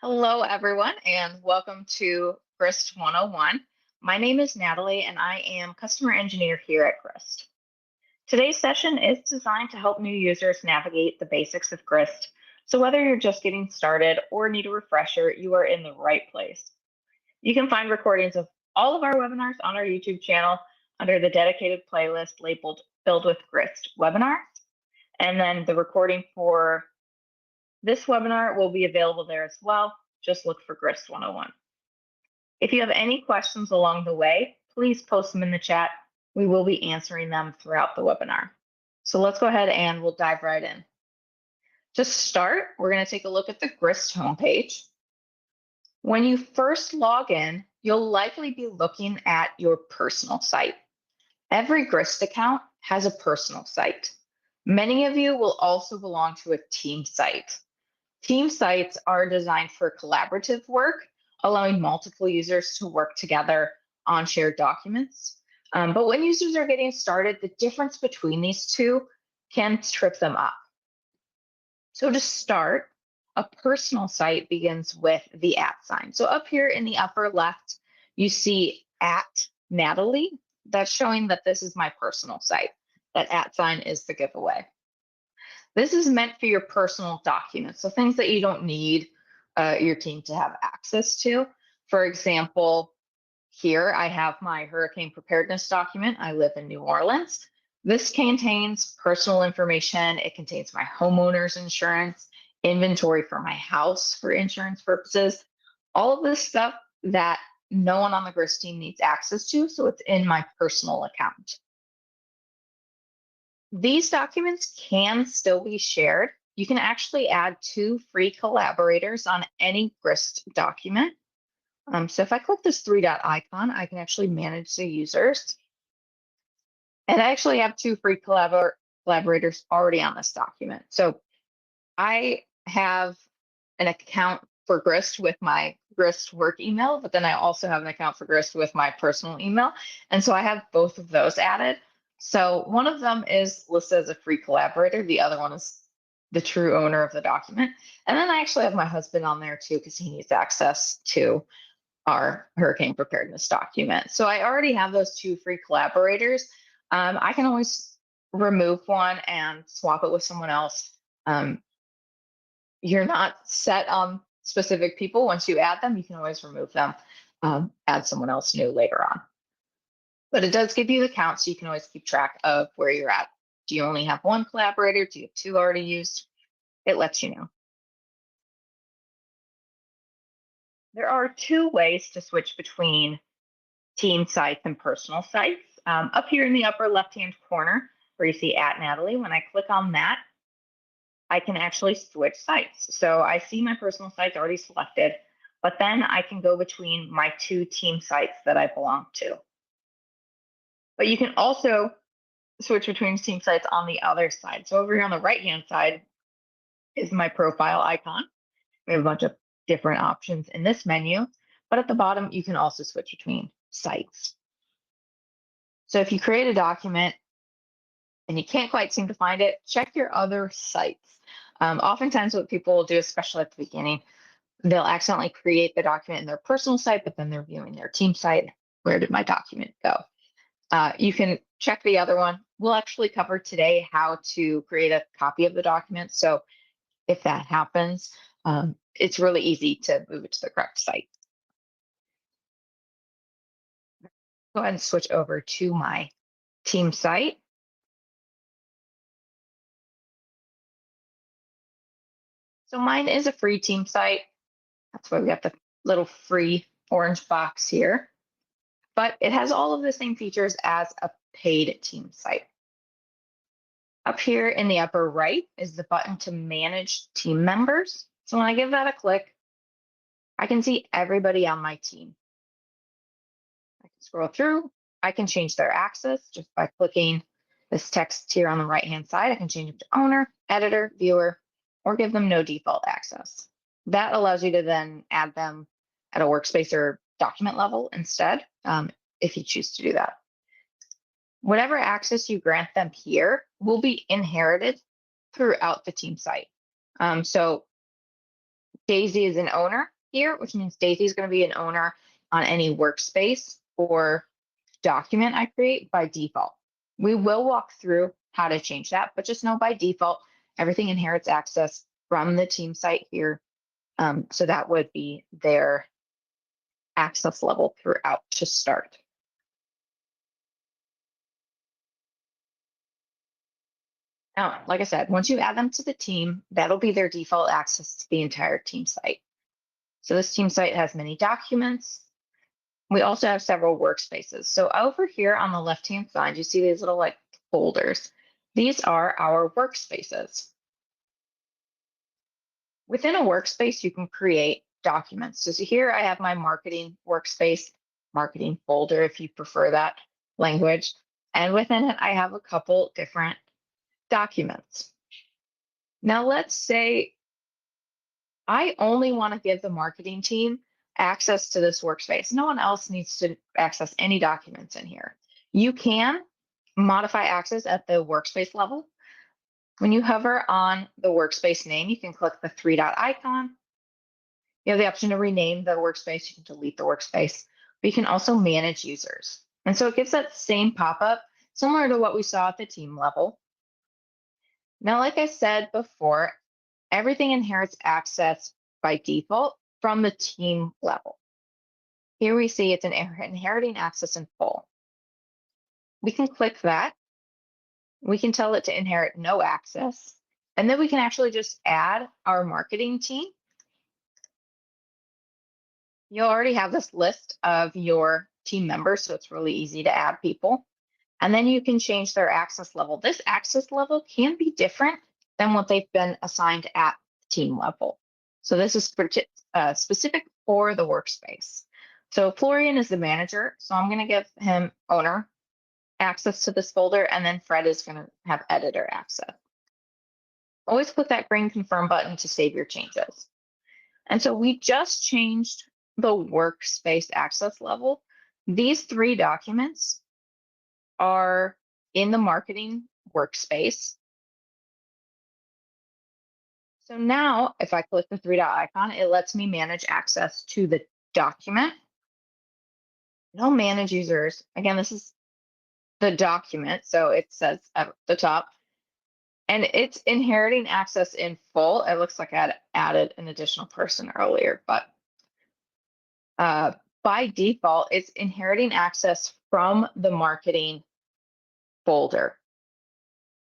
Hello, everyone, and welcome to Grist 101. My name is Natalie, and I am customer engineer here at Grist. Today's session is designed to help new users navigate the basics of Grist. So whether you're just getting started or need a refresher, you are in the right place. You can find recordings of all of our webinars on our YouTube channel under the dedicated playlist labeled Build with Grist Webinars. And then the recording for this webinar will be available there as well. Just look for Grist 101. If you have any questions along the way, please post them in the chat. We will be answering them throughout the webinar. So let's go ahead and we'll dive right in. To start, we're going to take a look at the Grist homepage. When you first log in, you'll likely be looking at your personal site. Every Grist account has a personal site. Many of you will also belong to a team site. Team sites are designed for collaborative work, allowing multiple users to work together on shared documents. But when users are getting started, the difference between these two can trip them up. So to start, a personal site begins with the @ sign. So up here in the upper left, you see @Natalie. That's showing that this is my personal site. That @ sign is the giveaway. This is meant for your personal documents, so things that you don't need your team to have access to. For example, here I have my hurricane preparedness document. I live in New Orleans. This contains personal information. It contains my homeowner's insurance, inventory for my house for insurance purposes, all of this stuff that no one on the Grist team needs access to, so it's in my personal account. These documents can still be shared. You can actually add 2 free collaborators on any Grist document. So if I click this 3-dot icon, I can actually manage the users. And I actually have 2 free collaborators already on this document. So I have an account for Grist with my Grist work email, but then I also have an account for Grist with my personal email. And so I have both of those added. So one of them is listed as a free collaborator. The other one is the true owner of the document. And then I actually have my husband on there too, because he needs access to our hurricane preparedness document. So I already have those 2 free collaborators. I can always remove one and swap it with someone else. You're not set on specific people. Once you add them, you can always remove them, add someone else new later on. But it does give you the count, so you can always keep track of where you're at. Do you only have 1 collaborator? Do you have 2 already used? It lets you know. There are 2 ways to switch between team sites and personal sites. Up here in the upper left-hand corner, where you see @Natalie, when I click on that, I can actually switch sites. So I see my personal site's already selected, but then I can go between my 2 team sites that I belong to. But you can also switch between team sites on the other side. So over here on the right-hand side is my profile icon. We have a bunch of different options in this menu, but at the bottom, you can also switch between sites. So if you create a document and you can't quite seem to find it, check your other sites. Oftentimes what people will do, especially at the beginning, they'll accidentally create the document in their personal site, but then they're viewing their team site. Where did my document go? You can check the other one. We'll actually cover today how to create a copy of the document. So if that happens, it's really easy to move it to the correct site. Go ahead and switch over to my team site. So mine is a free team site. That's why we got the little free orange box here. But it has all of the same features as a paid team site. Up here in the upper right is the button to manage team members. So when I give that a click, I can see everybody on my team. I can scroll through. I can change their access just by clicking this text here on the right-hand side. I can change it to owner, editor, viewer, or give them no default access. That allows you to then add them at a workspace or document level instead, if you choose to do that. Whatever access you grant them here will be inherited throughout the team site. So Daisy is an owner. here, which means Daisy is going to be an owner on any workspace or document I create by default. We will walk through how to change that, but just know by default, everything inherits access from the team site here. So that would be their access level throughout to start. Now, like I said, once you add them to the team, that'll be their default access to the entire team site. So this team site has many documents. We also have several workspaces. So over here on the left-hand side, you see these little like folders. These are our workspaces. Within a workspace, you can create documents. So here I have my marketing workspace, marketing folder, if you prefer that language. And within it, I have a couple different documents. Now, let's say I only want to give the marketing team access to this workspace. No one else needs to access any documents in here. You can modify access at the workspace level. When you hover on the workspace name, you can click the three-dot icon. You have the option to rename the workspace. You can delete the workspace, but you can also manage users. And so it gives that same pop-up, similar to what we saw at the team level. Now, like I said before, everything inherits access by default from the team level. Here we see it's an inheriting access in full. We can click that. We can tell it to inherit no access. And then we can actually just add our marketing team. You'll already have this list of your team members, so it's really easy to add people. And then you can change their access level. This access level can be different than what they've been assigned at team level. So this is specific for the workspace. So Florian is the manager, so I'm going to give him owner access to this folder, and then Fred is going to have editor access. Always click that green confirm button to save your changes. And so we just changed the workspace access level. These three documents are in the marketing workspace. So now if I click the three-dot icon, it lets me manage access to the document. It'll manage users. Again, this is the document, so it says at the top. And it's inheriting access in full. It looks like I had added an additional person earlier, but by default, it's inheriting access from the marketing folder.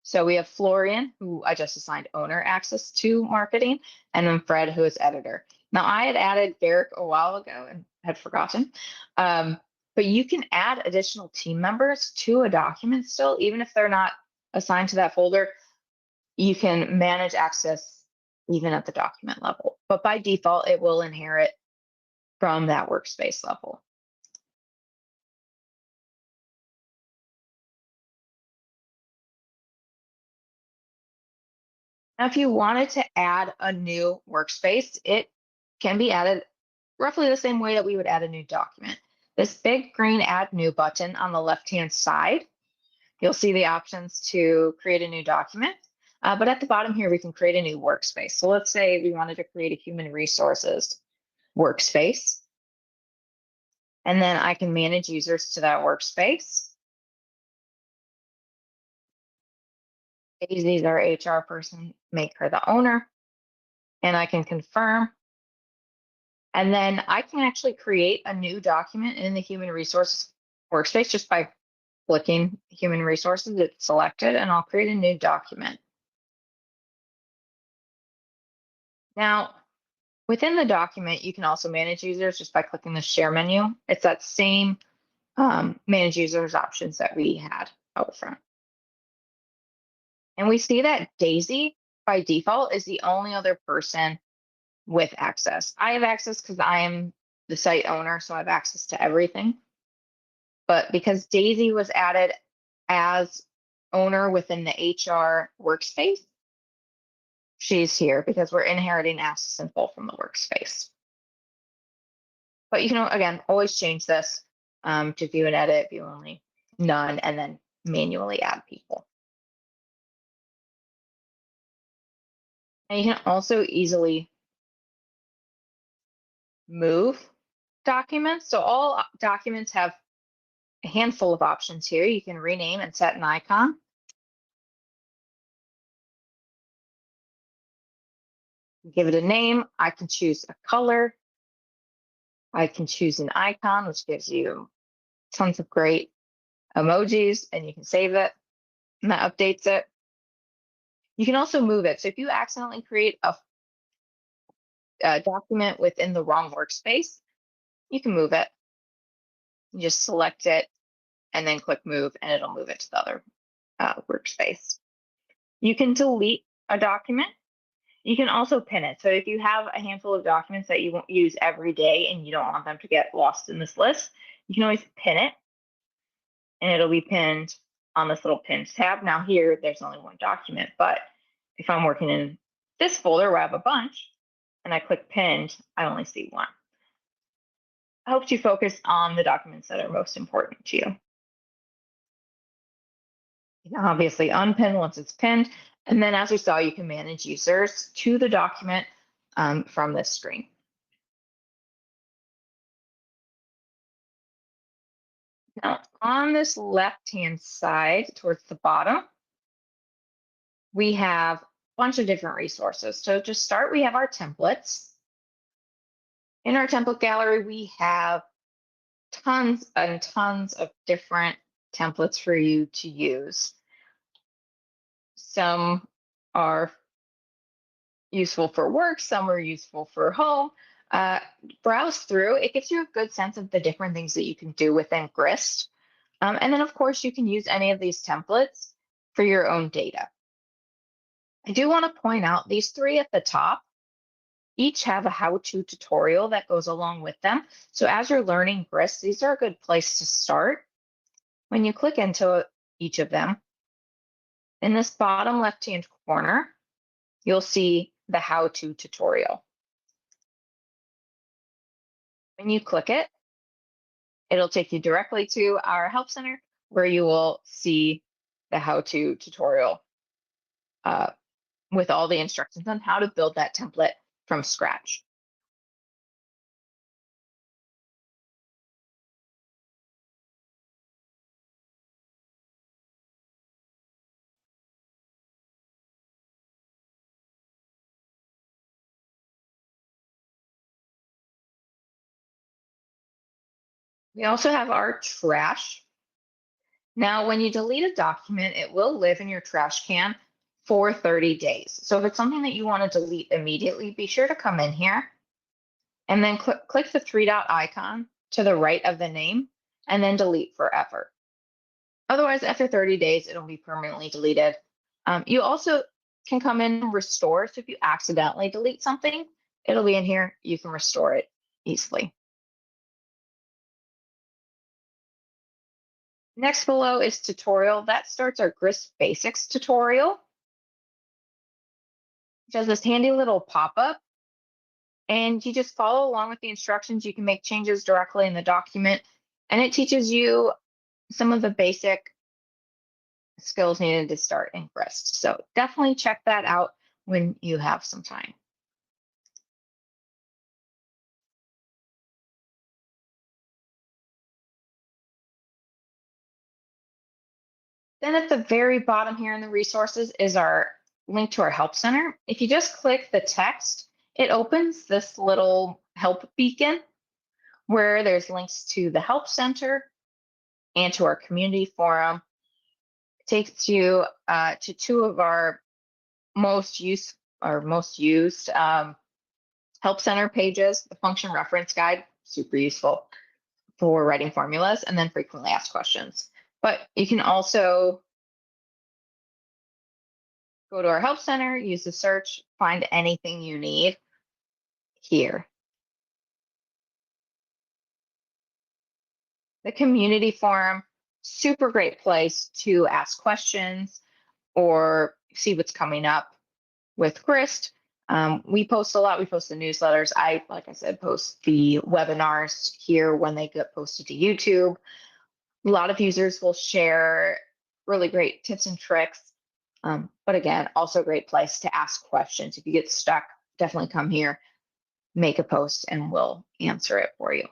So we have Florian, who I just assigned owner access to marketing, and then Fred, who is editor. Now, I had added Derek a while ago and had forgotten, but you can add additional team members to a document still, even if they're not assigned to that folder. You can manage access even at the document level, but by default, it will inherit from that workspace level. Now, if you wanted to add a new workspace, it can be added roughly the same way that we would add a new document. This big green Add New button on the left-hand side, you'll see the options to create a new document. But at the bottom here, we can create a new workspace. So let's say we wanted to create a human resources workspace. And then I can manage users to that workspace. Daisy's our HR person, make her the owner. And I can confirm. And then I can actually create a new document in the human resources workspace just by clicking human resources. It's selected, and I'll create a new document. Now, within the document, you can also manage users just by clicking the share menu. It's that same manage users options that we had out front. And we see that Daisy, by default, is the only other person with access. I have access because I am the site owner, so I have access to everything. But because Daisy was added as owner within the HR workspace, she's here because we're inheriting access in full from the workspace. But you can, again, always change this to view and edit, view only, none, and then manually add people. And you can also easily move documents. So all documents have a handful of options here. You can rename and set an icon. Give it a name. I can choose a color. I can choose an icon, which gives you tons of great emojis, and you can save it, and that updates it. You can also move it. So if you accidentally create a document within the wrong workspace, you can move it. You just select it and then click move, and it'll move it to the other workspace. You can delete a document. You can also pin it. So if you have a handful of documents that you won't use every day and you don't want them to get lost in this list, you can always pin it, and it'll be pinned on this little pins tab. Now here, there's only one document, but if I'm working in this folder where I have a bunch and I click pinned, I only see one. It helps you focus on the documents that are most important to you. You can obviously unpin once it's pinned. And then as we saw, you can manage users to the document from this screen. Now, on this left-hand side towards the bottom, we have a bunch of different resources. So to start, we have our templates. In our template gallery, we have tons and tons of different templates for you to use. Some are useful for work, some are useful for home. Browse through, it gives you a good sense of the different things that you can do within Grist. And then, of course, you can use any of these templates for your own data. I do want to point out these three at the top each have a how-to tutorial that goes along with them. So as you're learning Grist, these are a good place to start. When you click into each of them, in this bottom left-hand corner, you'll see the how-to tutorial. When you click it, it'll take you directly to our Help Center where you will see the how-to tutorial with all the instructions on how to build that template from scratch. We also have our trash. Now, when you delete a document, it will live in your trash can for 30 days. So if it's something that you want to delete immediately, be sure to come in here and then click the three-dot icon to the right of the name and then delete forever. Otherwise, after 30 days, it'll be permanently deleted. You also can come in and restore. So if you accidentally delete something, it'll be in here. You can restore it easily. Next below is tutorial. That starts our Grist Basics tutorial, which has this handy little pop-up. And you just follow along with the instructions. You can make changes directly in the document. And it teaches you some of the basic skills needed to start in Grist. So definitely check that out when you have some time. Then at the very bottom here in the resources is our link to our Help Center. If you just click the text, it opens this little help beacon where there's links to the Help Center and to our community forum. It takes you to two of our most used Help Center pages, the function reference guide, super useful for writing formulas, and then frequently asked questions. But you can also go to our Help Center, use the search, find anything you need here. The community forum, super great place to ask questions or see what's coming up with Grist. We post a lot. We post the newsletters. Like I said, post the webinars here when they get posted to YouTube. A lot of users will share really great tips and tricks. But again, also a great place to ask questions. If you get stuck, definitely come here. make a post and we'll answer it for you.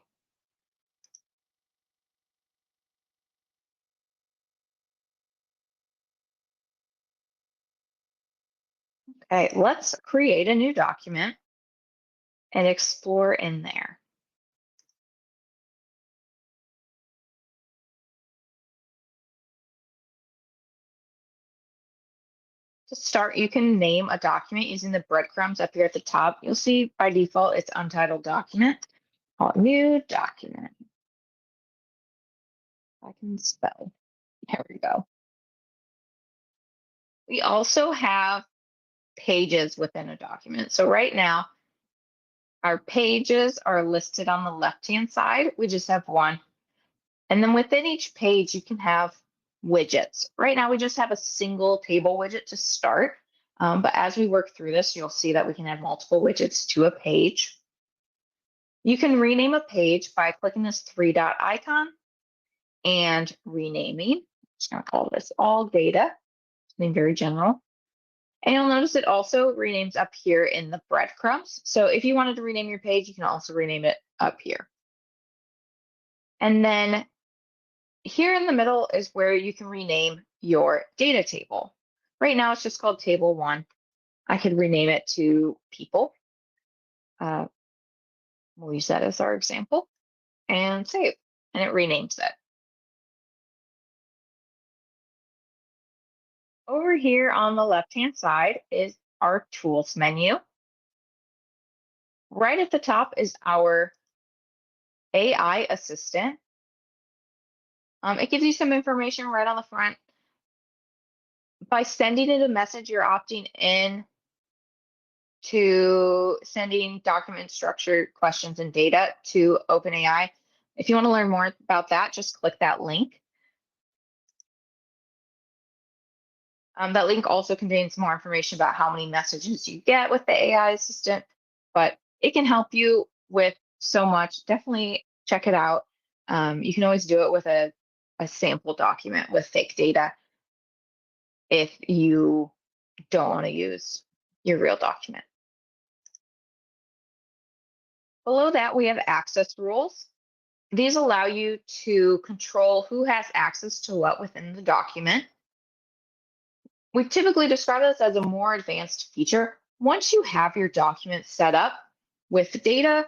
Okay, let's create a new document and explore in there. To start, you can name a document using the breadcrumbs up here at the top. You'll see by default it's untitled document. Call it new document. I can spell. There we go. We also have pages within a document. So right now, our pages are listed on the left-hand side. We just have one. And then within each page, you can have widgets. Right now, we just have a single table widget to start. But as we work through this, you'll see that we can have multiple widgets to a page. You can rename a page by clicking this three-dot icon and renaming. I'm just going to call this all data, something very general. And you'll notice it also renames up here in the breadcrumbs. So if you wanted to rename your page, you can also rename it up here. And then here in the middle is where you can rename your data table. Right now, it's just called Table 1. I could rename it to People. We'll use that as our example and save, and it renames it. Over here on the left-hand side is our Tools menu. Right at the top is our AI assistant. It gives you some information right on the front. By sending it a message, you're opting in to sending document structure questions and data to OpenAI. If you want to learn more about that, just click that link. That link also contains more information about how many messages you get with the AI assistant, but it can help you with so much. Definitely check it out. You can always do it with a sample document with fake data if you don't want to use your real document. Below that, we have access rules. These allow you to control who has access to what within the document. We typically describe this as a more advanced feature. Once you have your document set up with data,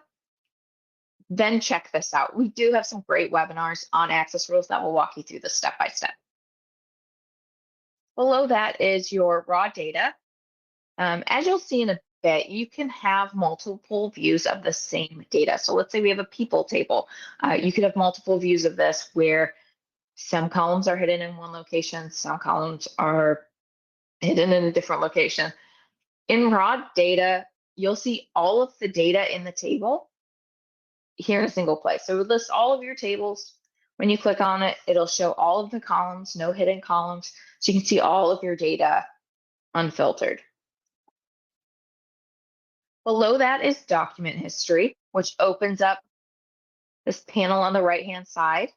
then check this out. We do have some great webinars on access rules that will walk you through this step by step. Below that is your raw data. As you'll see in a bit, you can have multiple views of the same data. So let's say we have a people table. You could have multiple views of this where some columns are hidden in one location, some columns are hidden in a different location. In raw data, you'll see all of the data in the table here in a single place. So it lists all of your tables. When you click on it, it'll show all of the columns, no hidden columns. So you can see all of your data unfiltered. Below that is document history, which opens up this panel on the right-hand side.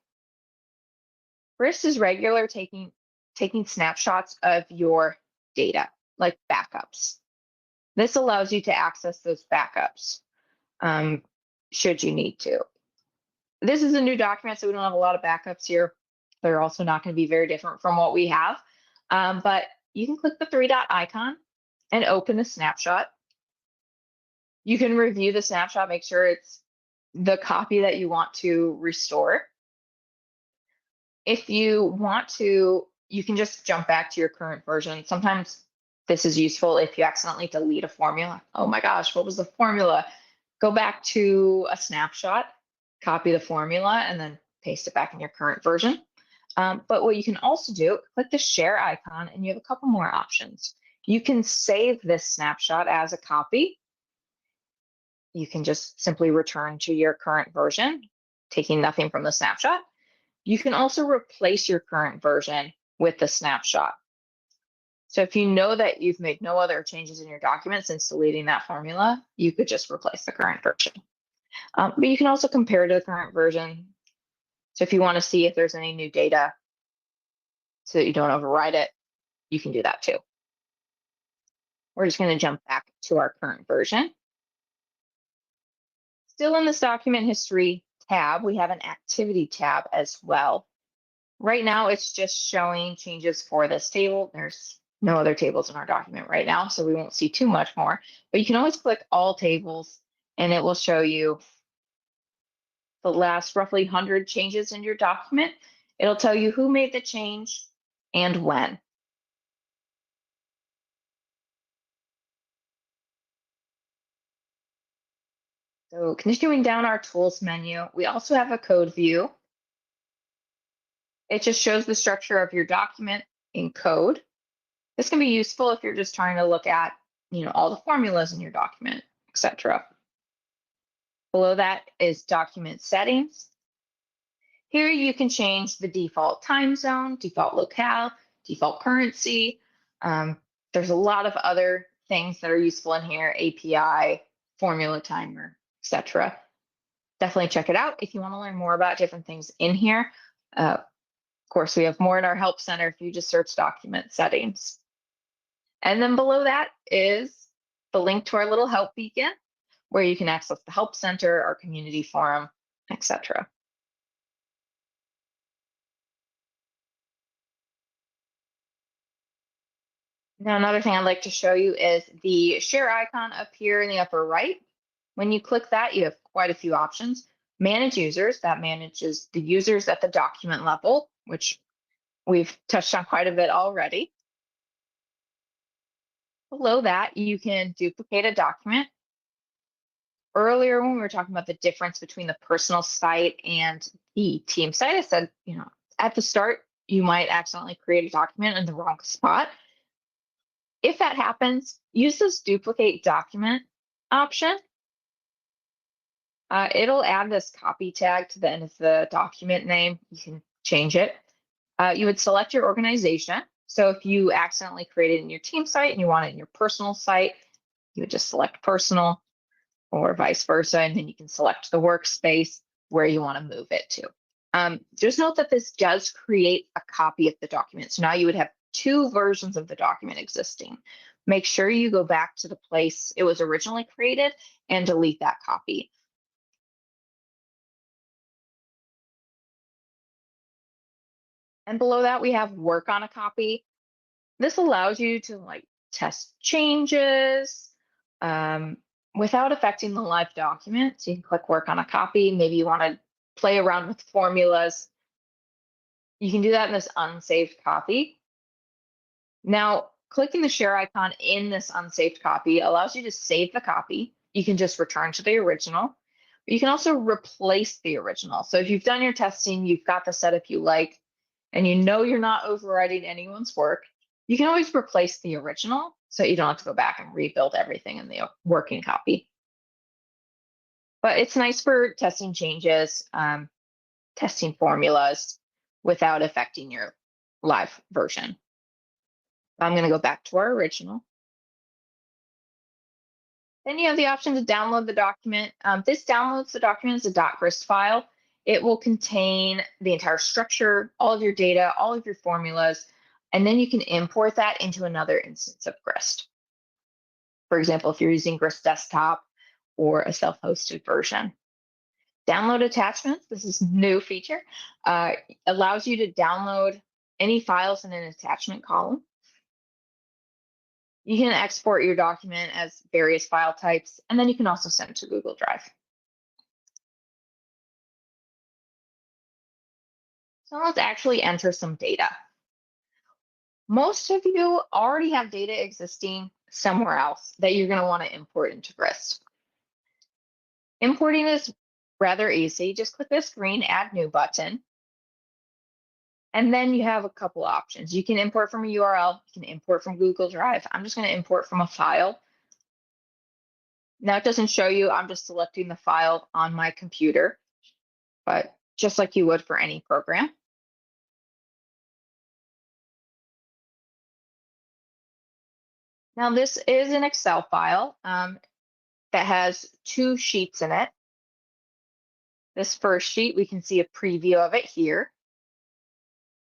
Grist is regular taking snapshots of your data, like backups. This allows you to access those backups should you need to. This is a new document, so we don't have a lot of backups here. They're also not going to be very different from what we have. But you can click the three-dot icon and open a snapshot. You can review the snapshot, make sure it's the copy that you want to restore. If you want to, you can just jump back to your current version. Sometimes this is useful if you accidentally delete a formula. Oh my gosh, what was the formula? Go back to a snapshot, copy the formula, and then paste it back in your current version. But what you can also do, click the share icon, and you have a couple more options. You can save this snapshot as a copy. You can just simply return to your current version, taking nothing from the snapshot. You can also replace your current version with the snapshot. So if you know that you've made no other changes in your document since deleting that formula, you could just replace the current version. But you can also compare to the current version. So if you want to see if there's any new data so that you don't override it, you can do that too. We're just going to jump back to our current version. Still in this document history tab, we have an activity tab as well. Right now, it's just showing changes for this table. There's no other tables in our document right now, so we won't see too much more. But you can always click all tables, and it will show you the last roughly 100 changes in your document. It'll tell you who made the change and when. So continuing down our tools menu, we also have a code view. It just shows the structure of your document in code. This can be useful if you're just trying to look at, all the formulas in your document, etc. Below that is document settings. Here you can change the default time zone, default locale, default currency. There's a lot of other things that are useful in here, API, formula timer, etc. Definitely check it out if you want to learn more about different things in here. Of course, we have more in our help center if you just search document settings. And then below that is the link to our little help beacon, where you can access the help center, our community forum, etc. Now, another thing I'd like to show you is the share icon up here in the upper right. When you click that, you have quite a few options. Manage users, that manages the users at the document level, which we've touched on quite a bit already. Below that, you can duplicate a document. Earlier, when we were talking about the difference between the personal site and the team site, I said, at the start, you might accidentally create a document in the wrong spot. If that happens, use this duplicate document option. It'll add this copy tag to the end of the document name. You can change it. You would select your organization. So if you accidentally created in your team site and you want it in your personal site, you would just select personal or vice versa, and then you can select the workspace where you want to move it to. Just note that this does create a copy of the document. So now you would have two versions of the document existing. Make sure you go back to the place it was originally created and delete that copy. And below that, we have work on a copy. This allows you to test changes without affecting the live document. So you can click work on a copy. Maybe you want to play around with formulas. You can do that in this unsaved copy. Now, clicking the share icon in this unsaved copy allows you to save the copy. You can just return to the original. But you can also replace the original. So if you've done your testing, you've got the setup you like, and you're not overwriting anyone's work, you can always replace the original so you don't have to go back and rebuild everything in the working copy. But it's nice for testing changes, testing formulas without affecting your live version. I'm going to go back to our original. Then you have the option to download the document. This downloads the document as a .grist file. It will contain the entire structure, all of your data, all of your formulas, and then you can import that into another instance of Grist. For example, if you're using Grist Desktop or a self-hosted version. Download attachments, this is a new feature, allows you to download any files in an attachment column. You can export your document as various file types, and then you can also send it to Google Drive. So let's actually enter some data. Most of you already have data existing somewhere else that you're going to want to import into Grist. Importing is rather easy. Just click this green Add New button. And then you have a couple options. You can import from a URL. You can import from Google Drive. I'm just going to import from a file. Now it doesn't show you. I'm just selecting the file on my computer, but just like you would for any program. Now this is an Excel file that has two sheets in it. This first sheet, we can see a preview of it here.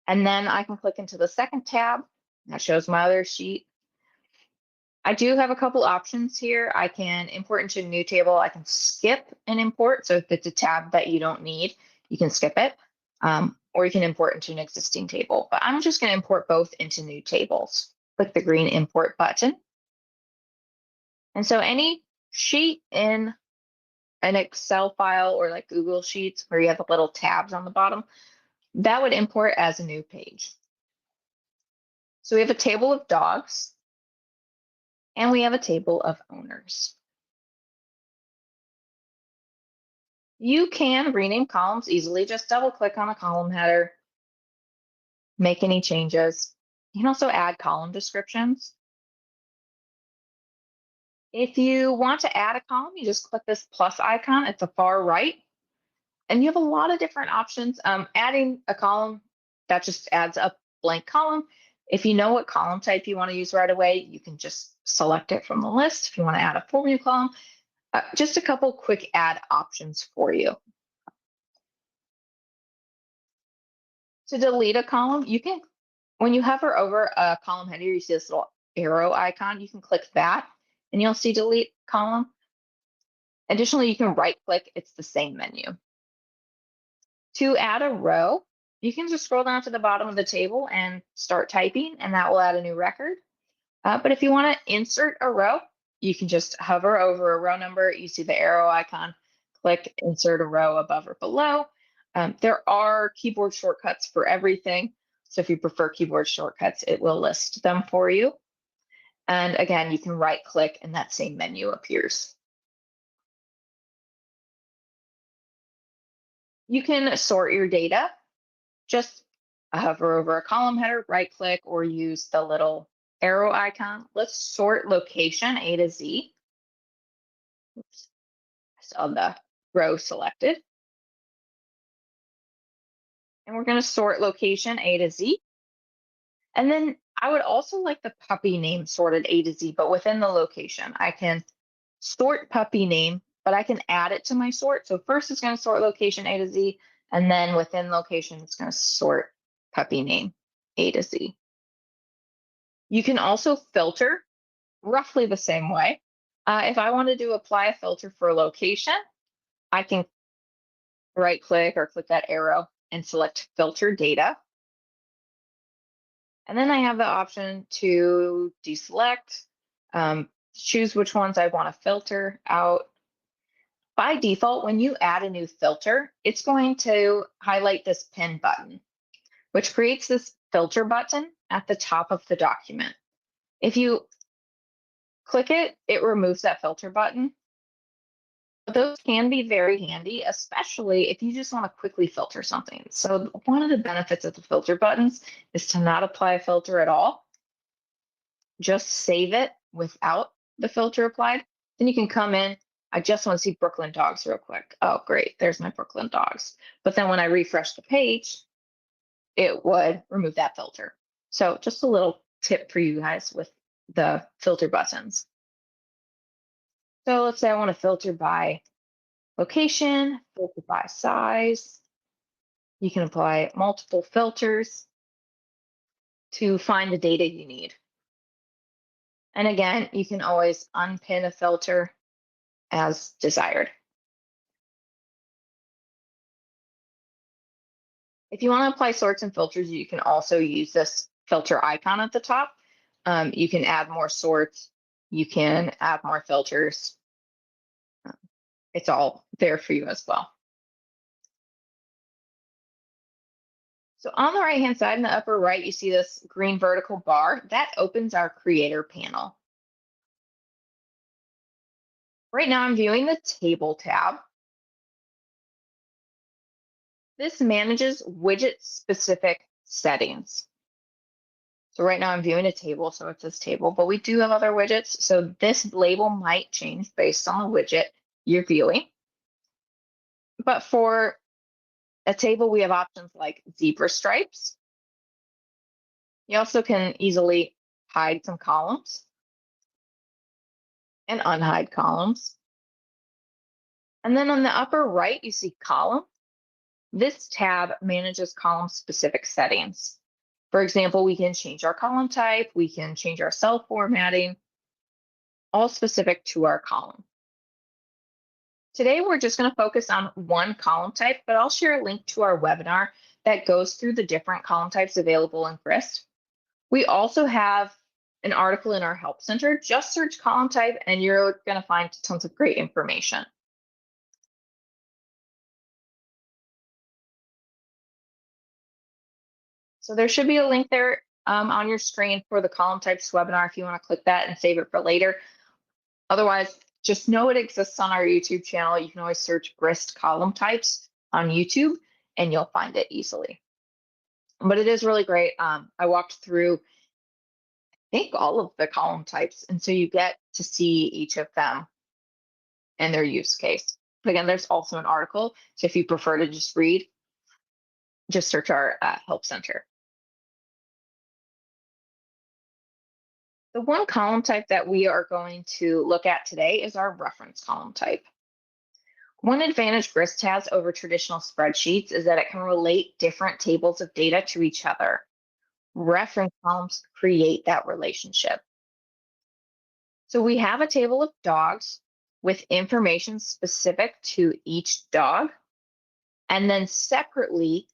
And then I can click into the second tab. That shows my other sheet. I do have a couple options here. I can import into a new table. I can skip an import. So if it's a tab that you don't need, you can skip it. Or you can import into an existing table. But I'm just going to import both into new tables. Click the green import button. And so any sheet in an Excel file or like Google Sheets where you have the little tabs on the bottom, that would import as a new page. So we have a table of dogs and we have a table of owners. You can rename columns easily. Just double click on a column header, make any changes. You can also add column descriptions. If you want to add a column, you just click this plus icon at the far right, and you have a lot of different options. Adding a column, that just adds a blank column. If you know what column type you want to use right away, you can just select it from the list. If you want to add a formula column, just a couple quick add options for you. To delete a column, you can, when you hover over a column header, you see this little arrow icon. You can click that and you'll see delete column. Additionally, you can right click, it's the same menu. To add a row, you can just scroll down to the bottom of the table and start typing, and that will add a new record. But if you want to insert a row, you can just hover over a row number. You see the arrow icon, click insert a row above or below. There are keyboard shortcuts for everything. So if you prefer keyboard shortcuts, it will list them for you. And again, you can right click and that same menu appears. You can sort your data. Just hover over a column header, right click, or use the little arrow icon. Let's sort location A to Z. Oops, I saw the row selected. And we're going to sort location A to Z. And then I would also like the puppy name sorted A to Z, but within the location. I can sort puppy name, but I can add it to my sort. So first it's going to sort location A to Z, and then within location, it's going to sort puppy name A to Z. You can also filter roughly the same way. If I wanted to apply a filter for location, I can right click or click that arrow and select filter data. And then I have the option to deselect, choose which ones I want to filter out. By default, when you add a new filter, it's going to highlight this pin button, which creates this filter button at the top of the document. If you click it, it removes that filter button. But those can be very handy, especially if you just want to quickly filter something. So one of the benefits of the filter buttons is to not apply a filter at all. Just save it without the filter applied. Then you can come in. I just want to see Brooklyn dogs real quick. Oh, great. There's my Brooklyn dogs. But then when I refresh the page, it would remove that filter. So just a little tip for you guys with the filter buttons. So let's say I want to filter by location, filter by size. You can apply multiple filters to find the data you need. And again, you can always unpin a filter as desired. If you want to apply sorts and filters, you can also use this filter icon at the top. You can add more sorts. You can add more filters. It's all there for you as well. So on the right-hand side in the upper right, you see this green vertical bar. That opens our Creator panel. Right now I'm viewing the Table tab. This manages widget-specific settings. So right now I'm viewing a table, so it says table, but we do have other widgets. So this label might change based on the widget you're viewing. But for a table, we have options like zebra stripes. You also can easily hide some columns and unhide columns. And then on the upper right, you see column. This tab manages column-specific settings. For example, we can change our column type, we can change our cell formatting, all specific to our column. Today, we're just going to focus on one column type, but I'll share a link to our webinar that goes through the different column types available in Grist. We also have an article in our Help Center. Just search column type and you're going to find tons of great information. So there should be a link there on your screen for the column types webinar if you want to click that and save it for later. Otherwise, just know it exists on our YouTube channel. You can always search Grist column types on YouTube and you'll find it easily. But it is really great. I walked through, I think, all of the column types, and so you get to see each of them and their use case. But again, there's also an article, so if you prefer to just read, just search our Help Center. The one column type that we are going to look at today is our reference column type. One advantage Grist has over traditional spreadsheets is that it can relate different tables of data to each other. Reference columns create that relationship. So we have a table of dogs with information specific to each dog. And then separately,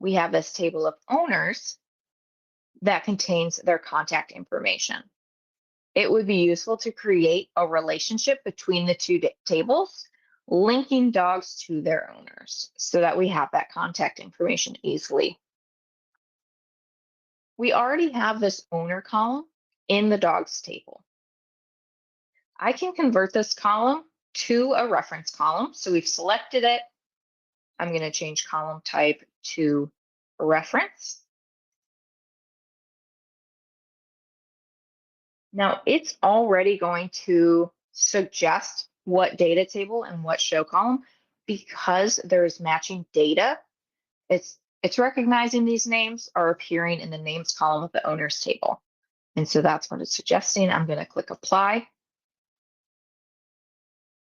we have this table of owners that contains their contact information. It would be useful to create a relationship between the two tables, linking dogs to their owners so that we have that contact information easily. We already have this owner column in the dogs table. I can convert this column to a reference column. So we've selected it. I'm going to change column type to reference. Now it's already going to suggest what data table and what show column because there's matching data. It's recognizing these names are appearing in the names column of the owners table. And so that's what it's suggesting. I'm going to click apply.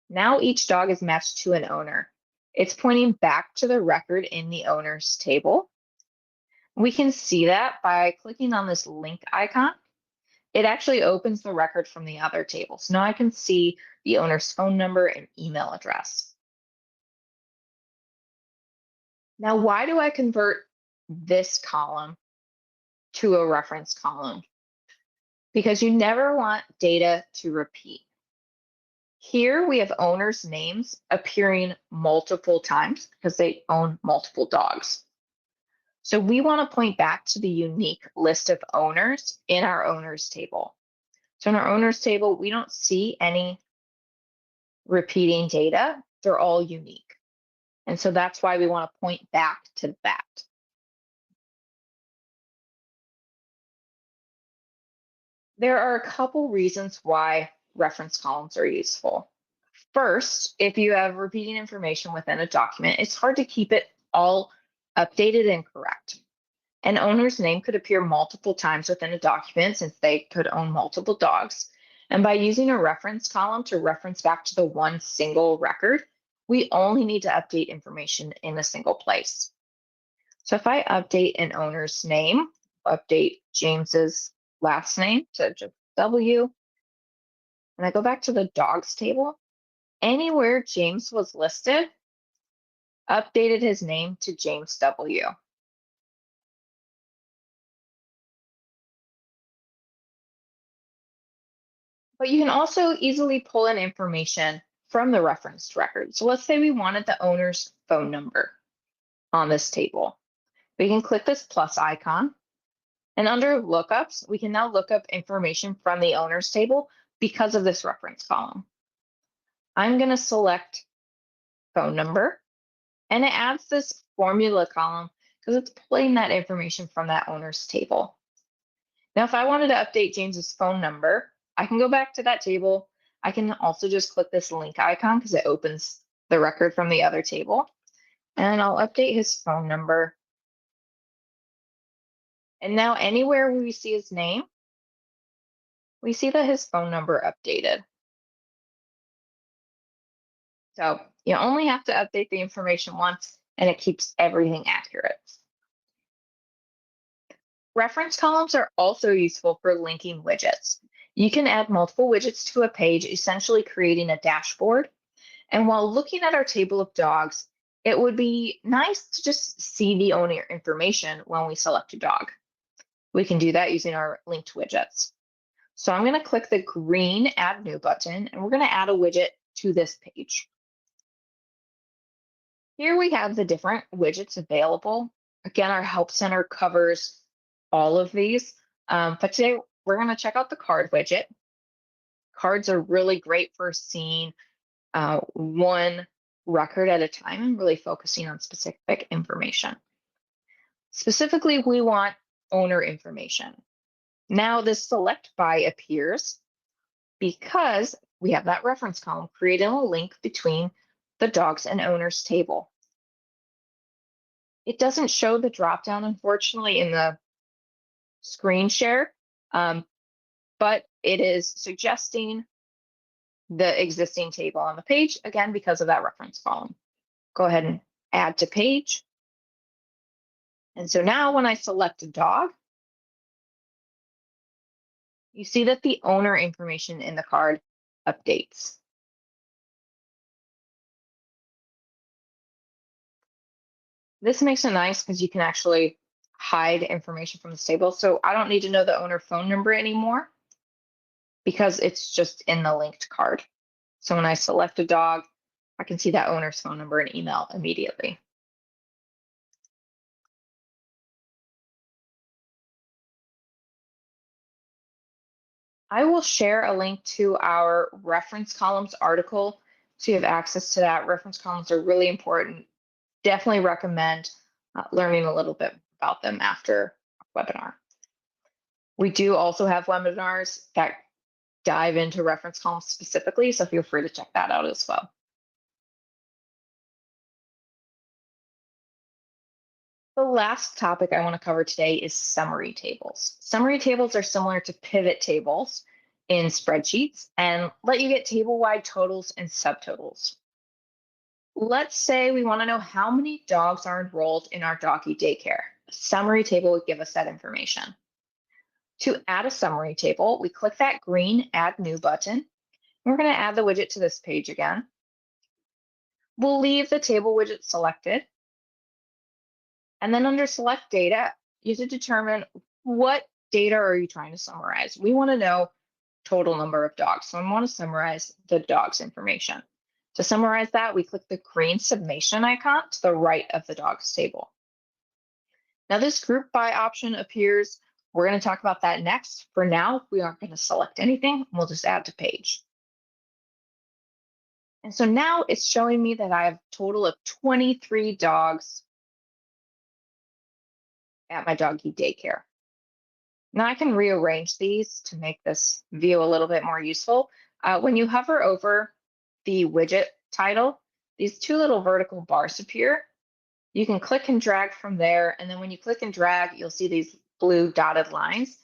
Now each dog is matched to an owner. It's pointing back to the record in the owners table. We can see that by clicking on this link icon. It actually opens the record from the other table. So now I can see the owner's phone number and email address. Now, why do I convert this column to a reference column? Because you never want data to repeat. Here we have owners' names appearing multiple times because they own multiple dogs. So we want to point back to the unique list of owners in our owners table. So in our owners table, we don't see any repeating data. They're all unique. And so that's why we want to point back to that. There are a couple reasons why reference columns are useful. First, if you have repeating information within a document, it's hard to keep it all updated and correct. An owner's name could appear multiple times within a document since they could own multiple dogs. And by using a reference column to reference back to the one single record, we only need to update information in a single place. So if I update an owner's name, update James's last name to just W, and I go back to the dogs table, anywhere James was listed, updated his name to James W. But you can also easily pull in information from the referenced record. So let's say we wanted the owner's phone number on this table. We can click this plus icon. And under lookups, we can now look up information from the owner's table because of this reference column. I'm going to select phone number, and it adds this formula column because it's pulling that information from that owner's table. Now, if I wanted to update James's phone number, I can go back to that table. I can also just click this link icon because it opens the record from the other table. And I'll update his phone number. And now anywhere we see his name, we see that his phone number updated. So you only have to update the information once and it keeps everything accurate. Reference columns are also useful for linking widgets. You can add multiple widgets to a page, essentially creating a dashboard. And while looking at our table of dogs, it would be nice to just see the owner information when we select a dog. We can do that using our linked widgets. So I'm going to click the green Add New button, and we're going to add a widget to this page. Here we have the different widgets available. Again, our Help Center covers all of these, but today we're going to check out the card widget. Cards are really great for seeing one record at a time and really focusing on specific information. Specifically, we want owner information. Now this select by appears because we have that reference column creating a link between the dogs and owners table. It doesn't show the dropdown, unfortunately, in the screen share, but it is suggesting the existing table on the page, again, because of that reference column. Go ahead and add to page. And so now when I select a dog, you see that the owner information in the card updates. This makes it nice because you can actually hide information from the table. So I don't need to know the owner phone number anymore because it's just in the linked card. So when I select a dog, I can see that owner's phone number and email immediately. I will share a link to our reference columns article so you have access to that. Reference columns are really important. Definitely recommend learning a little bit about them after our webinar. We do also have webinars that dive into reference columns specifically, so feel free to check that out as well. The last topic I want to cover today is summary tables. Summary tables are similar to pivot tables in spreadsheets and let you get table-wide totals and subtotals. Let's say we want to know how many dogs are enrolled in our doggy daycare. A summary table would give us that information. To add a summary table, we click that green Add New button. We're going to add the widget to this page again. We'll leave the table widget selected. And then under Select Data, you have to determine what data are you trying to summarize. We want to know total number of dogs. So I want to summarize the dog's information. To summarize that, we click the green summation icon to the right of the dogs table. Now this group by option appears. We're going to talk about that next. For now, we aren't going to select anything. We'll just add to page. And so now it's showing me that I have a total of 23 dogs at my doggy daycare. Now I can rearrange these to make this view a little bit more useful. When you hover over the widget title, these two little vertical bars appear. You can click and drag from there, and then when you click and drag, you'll see these blue dotted lines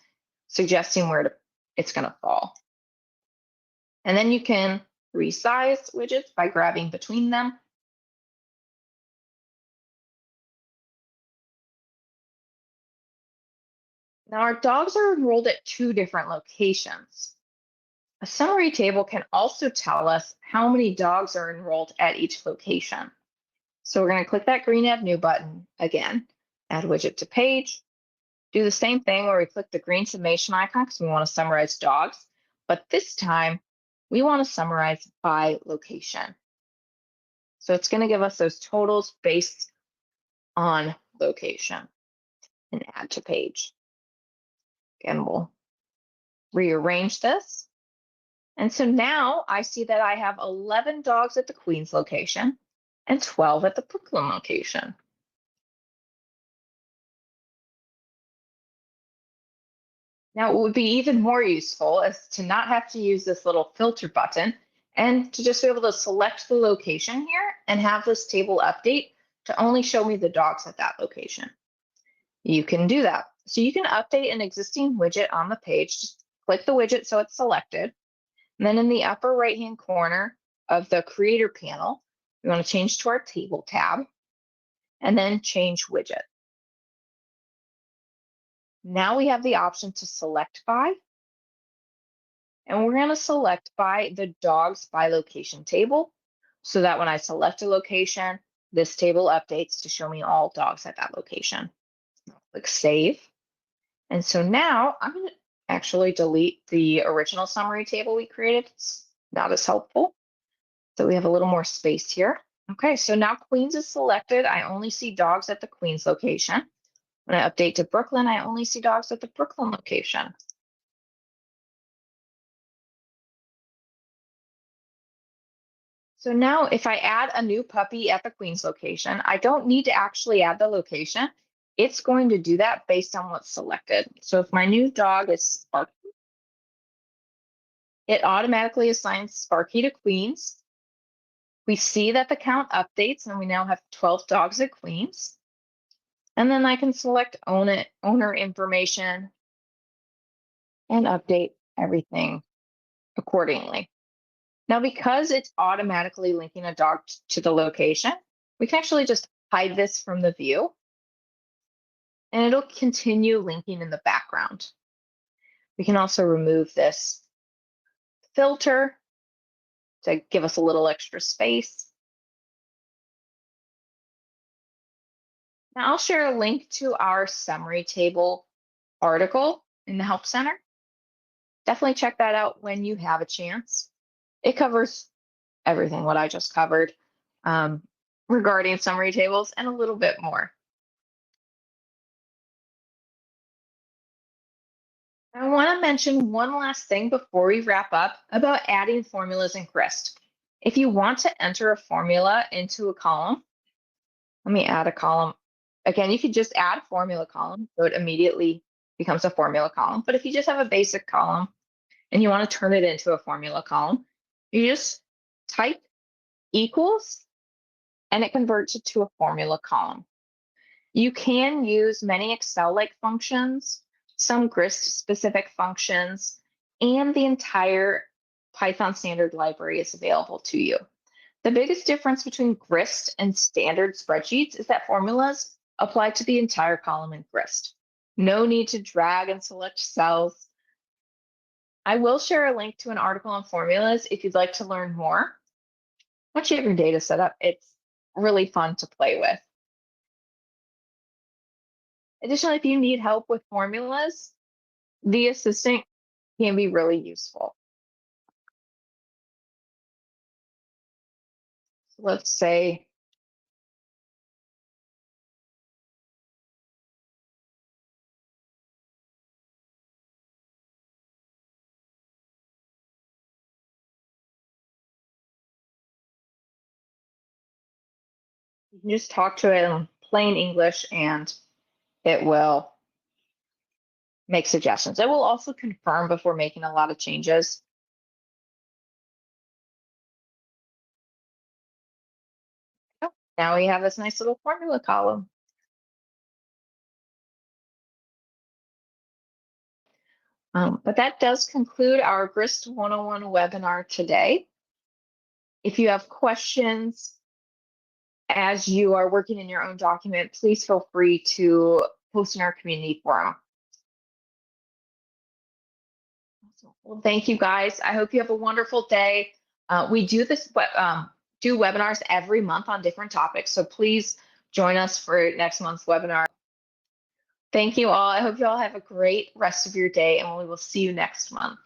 suggesting where it's going to fall. And then you can resize widgets by grabbing between them. Now our dogs are enrolled at 2 different locations. A summary table can also tell us how many dogs are enrolled at each location. So we're going to click that green Add New button again, add widget to page, do the same thing where we click the green summation icon because we want to summarize dogs, but this time we want to summarize by location. So it's going to give us those totals based on location and add to page. Again, we'll rearrange this. And so now I see that I have 11 dogs at the Queens location and 12 at the Brooklyn location. Now, it would be even more useful is to not have to use this little filter button and to just be able to select the location here and have this table update to only show me the dogs at that location. You can do that. So you can update an existing widget on the page. Just click the widget so it's selected. And then in the upper right-hand corner of the Creator panel, we want to change to our Table tab and then change Widget. Now we have the option to select by And we're going to select by the dogs by location table so that when I select a location, this table updates to show me all dogs at that location. Click save. And so now I'm going to actually delete the original summary table we created. It's not as helpful. So we have a little more space here. Okay, so now Queens is selected. I only see dogs at the Queens location. When I update to Brooklyn, I only see dogs at the Brooklyn location. So now if I add a new puppy at the Queens location, I don't need to actually add the location. It's going to do that based on what's selected. So if my new dog is Sparky, it automatically assigns Sparky to Queens. We see that the count updates and we now have 12 dogs at Queens. And then I can select owner information and update everything accordingly. Now, because it's automatically linking a dog to the location, we can actually just hide this from the view and it'll continue linking in the background. We can also remove this filter to give us a little extra space. Now I'll share a link to our summary table article in the Help Center. Definitely check that out when you have a chance. It covers everything what I just covered regarding summary tables and a little bit more. I want to mention one last thing before we wrap up about adding formulas in Grist. If you want to enter a formula into a column, let me add a column. Again, you could just add formula column, so it immediately becomes a formula column. But if you just have a basic column and you want to turn it into a formula column, you just type equals and it converts it to a formula column. You can use many Excel-like functions, some Grist-specific functions, and the entire Python standard library is available to you. The biggest difference between Grist and standard spreadsheets is that formulas apply to the entire column in Grist. No need to drag and select cells. I will share a link to an article on formulas if you'd like to learn more. Once you have your data set up, it's really fun to play with. Additionally, if you need help with formulas, the assistant can be really useful. So let's say you can just talk to it in plain English and it will make suggestions. It will also confirm before making a lot of changes. Oh, now we have this nice little formula column. But that does conclude our Grist 101 webinar today. If you have questions as you are working in your own document, please feel free to post in our community forum. Well, thank you guys. I hope you have a wonderful day. We do webinars every month on different topics, so please join us for next month's webinar. Thank you all. I hope you all have a great rest of your day, and we will see you next month.